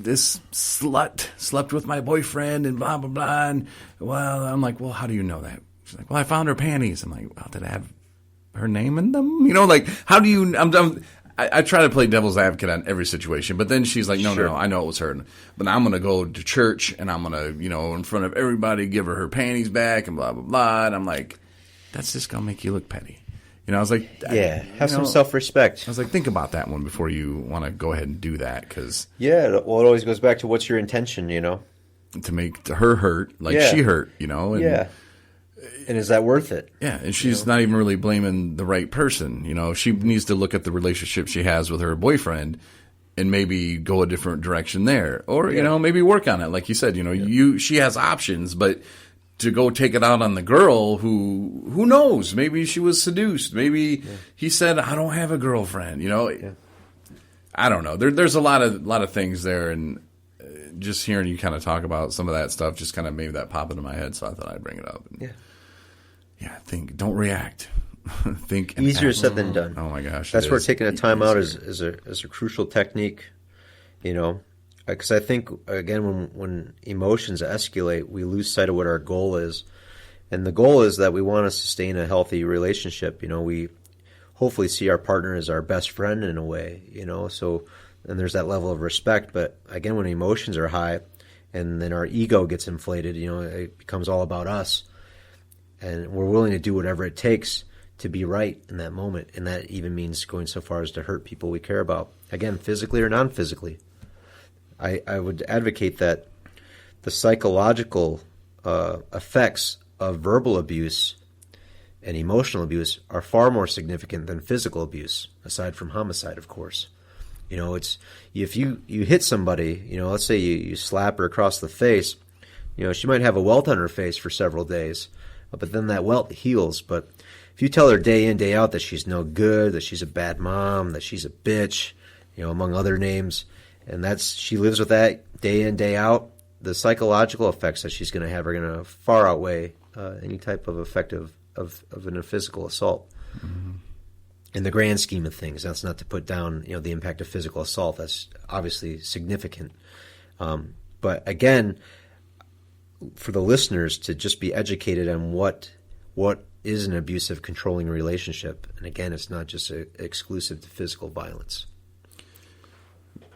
this slut slept with my boyfriend and blah, blah, blah. And, well, I'm like, well, how do you know that? She's like, well, I found her panties. I'm like, well, did I have her name in them? You know, like, how do you, I try to play devil's advocate on every situation, but then she's like, no, I know it was her. But I'm going to go to church and I'm going to, you know, in front of everybody, give her panties back and blah, blah, blah. And I'm like, that's just going to make you look petty. You know, I was like, have some self-respect. I was like, think about that one before you want to go ahead and do that. Cause well, it always goes back to what's your intention, you know? To make her hurt like she hurt, you know? And, and is that worth it? Yeah, and she's not even really blaming the right person. You know, she needs to look at the relationship she has with her boyfriend and maybe go a different direction there. Or, you know, maybe work on it. Like you said, you know, she has options, but to go take it out on the girl who knows? Maybe she was seduced. Maybe he said, I don't have a girlfriend. You know, I don't know. There's a lot of things there, and just hearing you kind of talk about some of that stuff just kind of made that pop into my head, so I thought I'd bring it up. And, don't react. Think and easier act. said than done. Oh my gosh, that's where taking a time out is a crucial technique. You know, because I think again when emotions escalate, we lose sight of what our goal is, and the goal is that we want to sustain a healthy relationship. You know, we hopefully see our partner as our best friend in a way. You know, so and there's that level of respect. But again, when emotions are high, and then our ego gets inflated, you know, it becomes all about us. And we're willing to do whatever it takes to be right in that moment. And that even means going so far as to hurt people we care about. Again, physically or non-physically. I would advocate that the psychological effects of verbal abuse and emotional abuse are far more significant than physical abuse, aside from homicide, of course. You know, it's if you hit somebody, you know, let's say you slap her across the face, you know, she might have a welt on her face for several days. But then that welt heals. But if you tell her day in, day out that she's no good, that she's a bad mom, that she's a bitch, you know, among other names, and she lives with that day in, day out, the psychological effects that she's going to have are going to far outweigh any type of effect of a physical assault. Mm-hmm. In the grand scheme of things, that's not to put down, you know, the impact of physical assault. That's obviously significant. But again, for the listeners to just be educated on what is an abusive, controlling relationship. And again, it's not just exclusive to physical violence.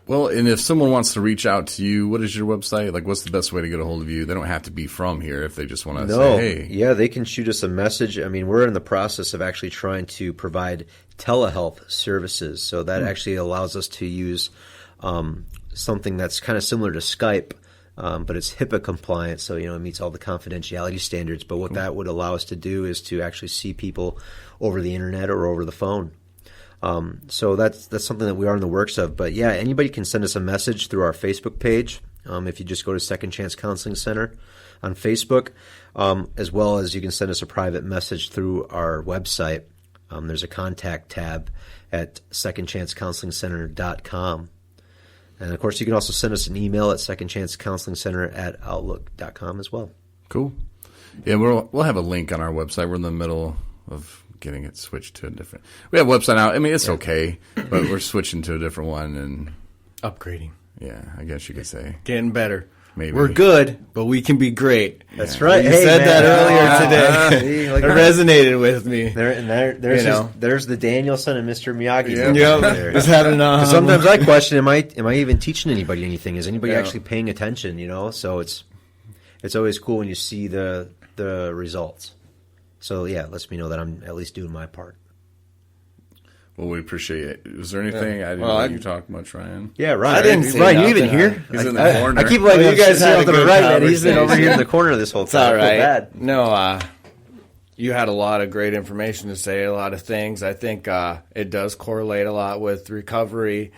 Well, and if someone wants to reach out to you, what is your website? Like, what's the best way to get a hold of you? They don't have to be from here if they just want to say, hey. Yeah, they can shoot us a message. I mean, we're in the process of actually trying to provide telehealth services. So that actually allows us to use something that's kind of similar to Skype. But it's HIPAA compliant, so you know it meets all the confidentiality standards. But what that would allow us to do is to actually see people over the internet or over the phone. So that's something that we are in the works of. But yeah, anybody can send us a message through our Facebook page. If you just go to Second Chance Counseling Center on Facebook, as well as you can send us a private message through our website. There's a contact tab at secondchancecounselingcenter.com. And, of course, you can also send us an email at secondchancecounselingcenter@outlook.com as well. Cool. Yeah, we'll have a link on our website. We're in the middle of getting it switched to a different – we have a website now. I mean, it's okay, but we're switching to a different one. And upgrading. Yeah, I guess you could say. Getting better. Maybe. We're good, but we can be great. That's right. You said that earlier today. It resonated with me. There's the Danielson and Mr. Miyagi. Yeah, just having sometimes I question: Am I even teaching anybody anything? Is anybody actually paying attention? You know, so it's always cool when you see the results. So yeah, it lets me know that I'm at least doing my part. Well, we appreciate it. Was there anything? I didn't let you talk much, Ryan. Yeah, Ryan. I didn't see Ryan, you even here? He's in the corner. I keep letting you guys have to the right, man. He's been over here in the corner this whole time. It's all right. Bad. No, you had a lot of great information to say, a lot of things. I think it does correlate a lot with recovery,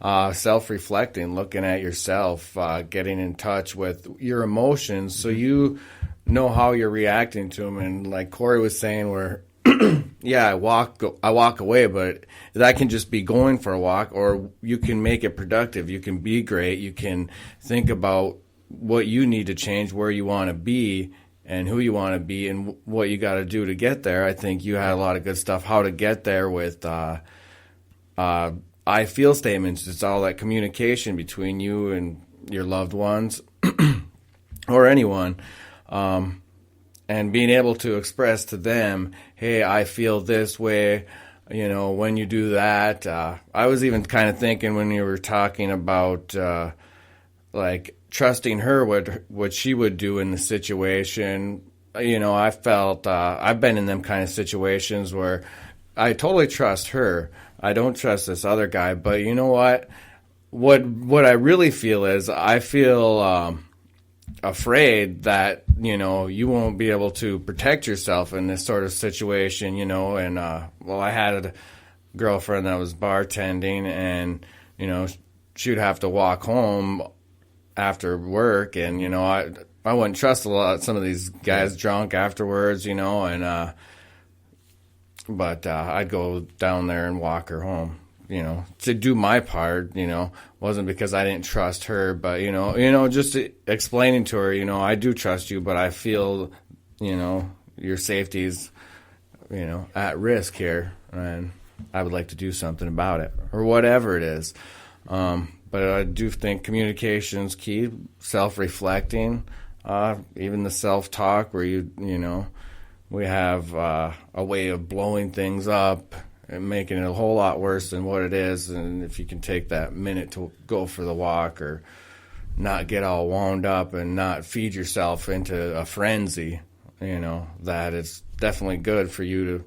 self-reflecting, looking at yourself, getting in touch with your emotions so you know how you're reacting to them. And like Corey was saying, where I walk away, but that can just be going for a walk, or you can make it productive. You can be great. You can think about what you need to change, where you want to be, and who you want to be, and what you got to do to get there. I think you had a lot of good stuff, how to get there with I feel statements. It's all that communication between you and your loved ones or anyone, and being able to express to them, hey, I feel this way, when you do that. I was even kind of thinking when you were talking about like trusting her what she would do in the situation. I felt I've been in them kind of situations where I totally trust her. I don't trust this other guy, but you know what? What I really feel is I feel afraid that you won't be able to protect yourself in this sort of situation. And I had a girlfriend that was bartending, and she would have to walk home after work, and I wouldn't trust some of these guys drunk afterwards, and but I'd go down there and walk her home, to do my part. Wasn't because I didn't trust her, but just explaining to her, I do trust you, but I feel your safety's at risk here, and I would like to do something about it, or whatever it is. But I do think communication's key, self-reflecting, even the self-talk where we have a way of blowing things up and making it a whole lot worse than what it is. And if you can take that minute to go for the walk, or not get all wound up and not feed yourself into a frenzy, that it's definitely good for you to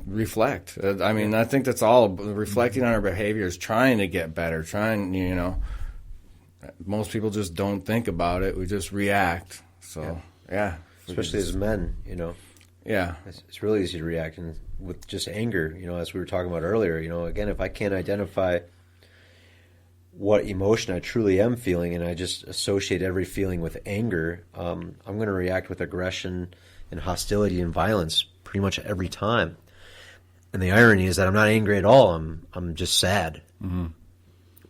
reflect. I think that's all reflecting on our behaviors, trying to get better, most people just don't think about it. We just react. So, yeah. Especially as men, Yeah. It's really easy to react, and with just anger, as we were talking about earlier, again, if I can't identify what emotion I truly am feeling, and I just associate every feeling with anger, I'm going to react with aggression and hostility and violence pretty much every time. And the irony is that I'm not angry at all. I'm just sad. Mm-hmm.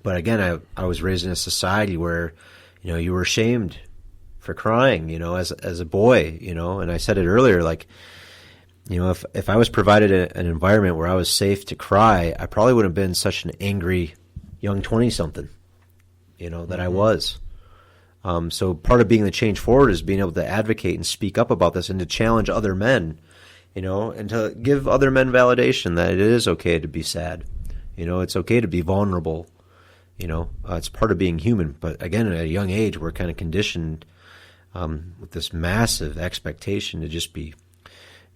But again, I was raised in a society where, you were ashamed for crying, as a boy, and I said it earlier, like, if I was provided an environment where I was safe to cry, I probably wouldn't have been such an angry young 20-something, that I was. So part of being the change forward is being able to advocate and speak up about this and to challenge other men, and to give other men validation that it is okay to be sad. It's okay to be vulnerable. It's part of being human. But again, at a young age, we're kind of conditioned with this massive expectation to just be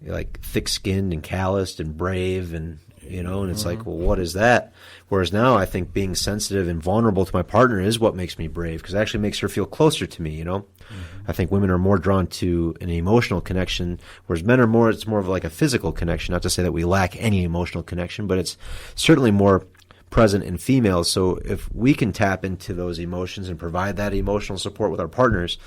like thick-skinned and calloused and brave, and and it's like, well, what is that? Whereas now I think being sensitive and vulnerable to my partner is what makes me brave, because it actually makes her feel closer to me, I think women are more drawn to an emotional connection, whereas men are it's more of like a physical connection. Not to say that we lack any emotional connection, but it's certainly more present in females. So if we can tap into those emotions and provide that emotional support with our partners,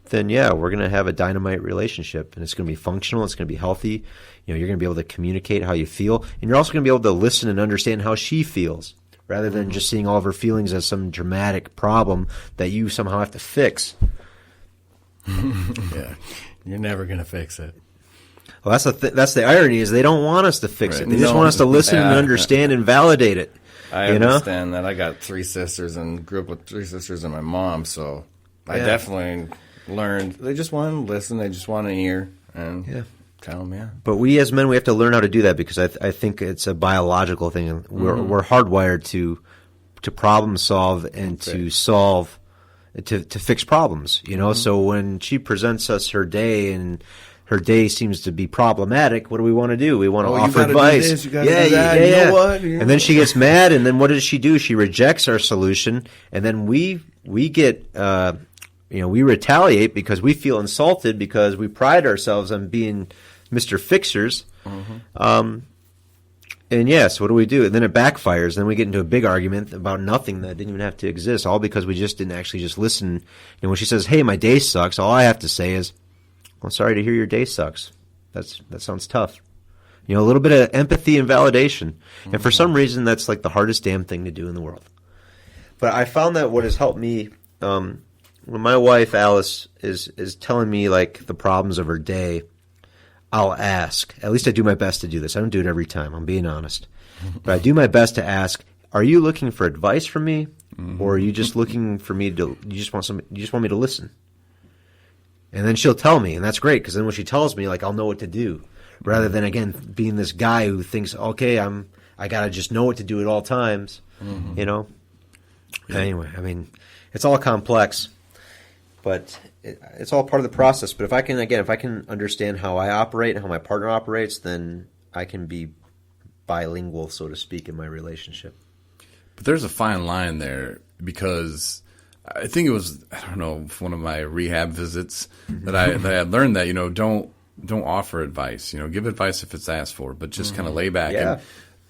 then yeah, we're going to have a dynamite relationship, and it's going to be functional. It's going to be healthy. You're going to be able to communicate how you feel, and you're also going to be able to listen and understand how she feels, rather than just seeing all of her feelings as some dramatic problem that you somehow have to fix. Yeah, you're never going to fix it. Well, that's the irony, is they don't want us to fix it. They just want us to listen and understand and validate it. I understand that. I got 3 sisters and grew up with 3 sisters and my mom, so I definitely learned. They just want to listen. They just want to hear and tell them, yeah. But we as men, we have to learn how to do that, because I think it's a biological thing. We're hardwired to problem solve and to solve, to fix problems, So when she presents us her day and her day seems to be problematic, what do we want to do? We want to offer advice. You gotta do that. You know what? And then she gets mad, and then what does she do? She rejects our solution, and then we get we retaliate because we feel insulted, because we pride ourselves on being Mr. Fixers. Mm-hmm. And yes, what do? And then it backfires. Then we get into a big argument about nothing that didn't even have to exist, all because we just didn't actually just listen. And when she says, "Hey, my day sucks," all I have to say is, "Well, sorry to hear your day sucks. That sounds tough." A little bit of empathy and validation. Mm-hmm. And for some reason, that's like the hardest damn thing to do in the world. But I found that what has helped me, when my wife Alice is telling me like the problems of her day, I'll ask. At least I do my best to do this. I don't do it every time. I'm being honest. But I do my best to ask, are you looking for advice from me, or are you just looking for me to? You just want me to listen? And then she'll tell me, and that's great because then when she tells me, like, I'll know what to do, rather than again being this guy who thinks, okay, I gotta just know what to do at all times, you know. Yeah. Anyway, I mean, it's all complex, but it's all part of the process. But if I can understand how I operate and how my partner operates, then I can be bilingual, so to speak, in my relationship. But there's a fine line there because I think it was, I don't know, one of my rehab visits that I had learned that, don't offer advice. Give advice if it's asked for, but just kind of lay back. Yeah.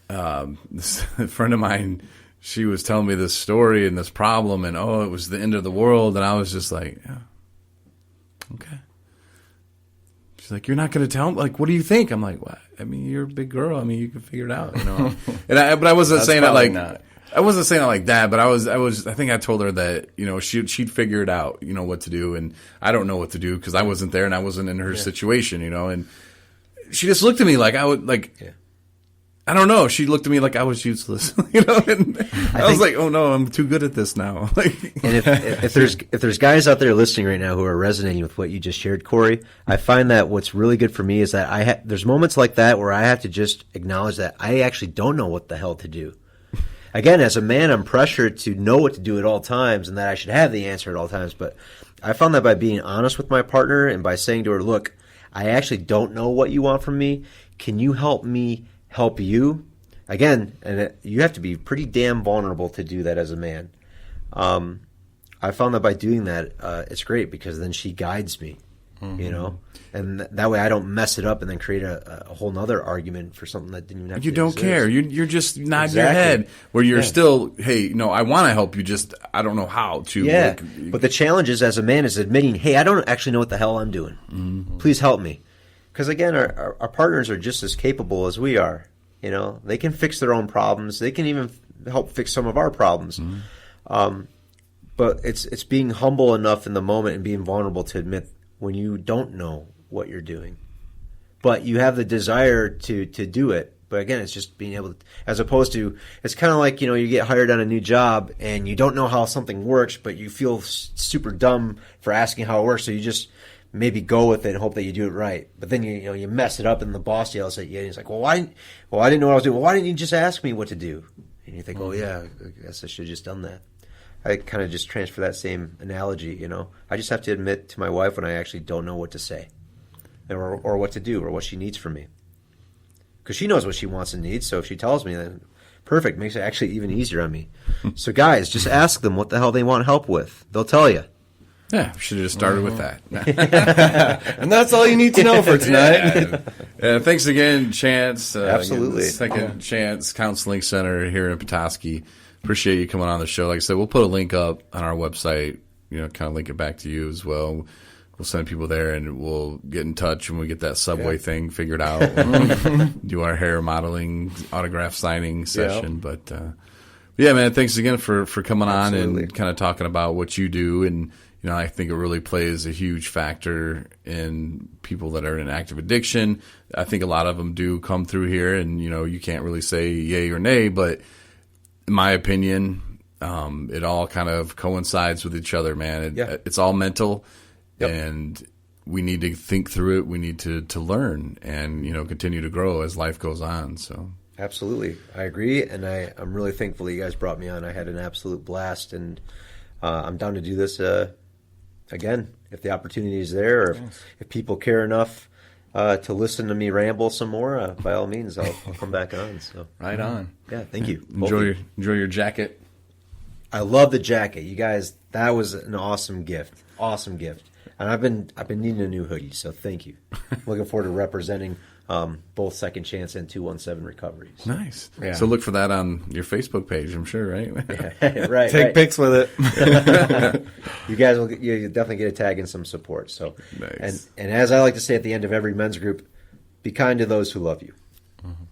And this friend of mine, she was telling me this story and this problem, and it was the end of the world, and I was just like, yeah, okay. She's like, you're not going to tell me? Like, what do you think? I'm like, what? I mean, you're a big girl. I mean, you can figure it out, but I wasn't saying that like not. I wasn't saying it like that, but I think I told her that, she'd figure it out, what to do. And I don't know what to do because I wasn't there and I wasn't in her situation, and she just looked at me like I would I don't know. She looked at me like I was useless, and I was like, oh no, I'm too good at this now. And if there's guys out there listening right now who are resonating with what you just shared, Corey, I find that what's really good for me is that there's moments like that where I have to just acknowledge that I actually don't know what the hell to do. Again, as a man, I'm pressured to know what to do at all times and that I should have the answer at all times. But I found that by being honest with my partner and by saying to her, look, I actually don't know what you want from me. Can you help me help you? Again, and you have to be pretty damn vulnerable to do that as a man. I found that by doing that, it's great because then she guides me, and that way I don't mess it up and then create a whole nother argument for something that didn't even have you to don't exist. care. You're just nodding your head where you're still, hey, no, I want to help you. Just I don't know how to. Yeah, but the challenge is as a man is admitting, hey, I don't actually know what the hell I'm doing. Mm-hmm. Please help me, because again, our partners are just as capable as we are. They can fix their own problems. They can even help fix some of our problems. Mm-hmm. But it's being humble enough in the moment and being vulnerable to admit when you don't know what you're doing, but you have the desire to do it. But again, it's just being able to, as opposed to, it's kind of like, you get hired on a new job and you don't know how something works, but you feel super dumb for asking how it works. So you just maybe go with it and hope that you do it right. But then you mess it up and the boss yells at you and he's like, I didn't know what I was doing. Well, why didn't you just ask me what to do? And you think, oh yeah, I guess I should have just done that. I kind of just transfer that same analogy, I just have to admit to my wife when I actually don't know what to say or what to do or what she needs from me. Because she knows what she wants and needs, so if she tells me, then perfect, makes it actually even easier on me. So guys, just ask them what the hell they want help with. They'll tell you. Yeah, should have just started with that. And that's all you need to know for tonight. Thanks again, Chance. Absolutely. Second Chance Counseling Center here in Petoskey. Appreciate you coming on the show. Like I said, we'll put a link up on our website, kind of link it back to you as well. We'll send people there and we'll get in touch when we get that subway thing figured out. Do our hair modeling, autograph signing session. But yeah, man, thanks again for coming on and kind of talking about what you do. And, I think it really plays a huge factor in people that are in active addiction. I think a lot of them do come through here and, you can't really say yay or nay, but in my opinion, it all kind of coincides with each other, man. It's all mental, and we need to think through it. We need to learn and, continue to grow as life goes on. So absolutely. I agree, and I'm really thankful that you guys brought me on. I had an absolute blast, and I'm down to do this again if the opportunity is there, or if people care enough to listen to me ramble some more, by all means, I'll come back on. So right on. Yeah, thank you. Enjoy your jacket. I love the jacket, you guys. That was an awesome gift. Awesome gift. And I've been needing a new hoodie, so thank you. Looking forward to representing both Second Chance and 217 Recoveries. Nice. Yeah. So look for that on your Facebook page, I'm sure, right? Yeah, right. Take pics with it. You guys will you definitely get a tag and some support. So, nice. And as I like to say at the end of every men's group, be kind to those who love you. Mm-hmm.